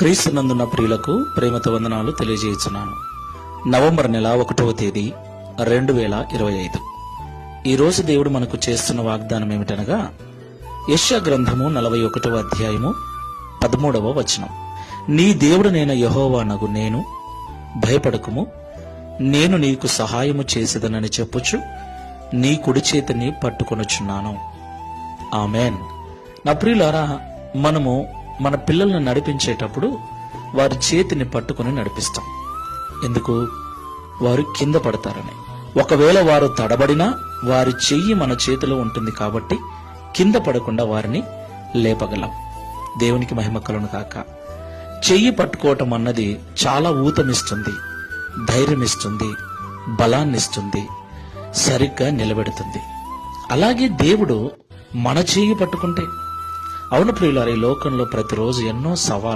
క్రీస్తునందున్న ప్రియులకు ప్రేమతో వందనాలు తెలియజేస్తున్నాను. నవంబర్ నెల 1వ తేదీ 2025. ఈరోజు దేవుడు మనకు చేస్తున్న వాగ్దానం ఏమిటనగా యెషయా గ్రంథము 41వ అధ్యాయము 13వ వచనం. నీ దేవుడనైన యెహోవానగు నేను, భయపడకుము, నేను నీకు సహాయము చేసేదనని చెప్పుచు నీ కుడి చేతిని పట్టుకొనుచున్నాను. ఆమెన్. నా ప్రియులారా, మనము మన పిల్లల్ని నడిపించేటప్పుడు వారి చేతిని పట్టుకుని నడిపిస్తాం. ఎందుకు? వారు కింద పడతారని. ఒకవేళ వారు తడబడినా వారి చెయ్యి మన చేతిలో ఉంటుంది కాబట్టి కింద పడకుండా వారిని లేపగలం. దేవునికి మహిమ కలుగును గాక. చెయ్యి పట్టుకోవటం అన్నది చాలా ఊతమిస్తుంది, ధైర్యమిస్తుంది, బలాన్నిస్తుంది, సరిగ్గా నిలబెడుతుంది. అలాగే దేవుడు మన చెయ్యి పట్టుకుంటే, అవును ప్రియులారా, ఈ లోకంలో ప్రతిరోజు ఎన్నో సవాళ్ళు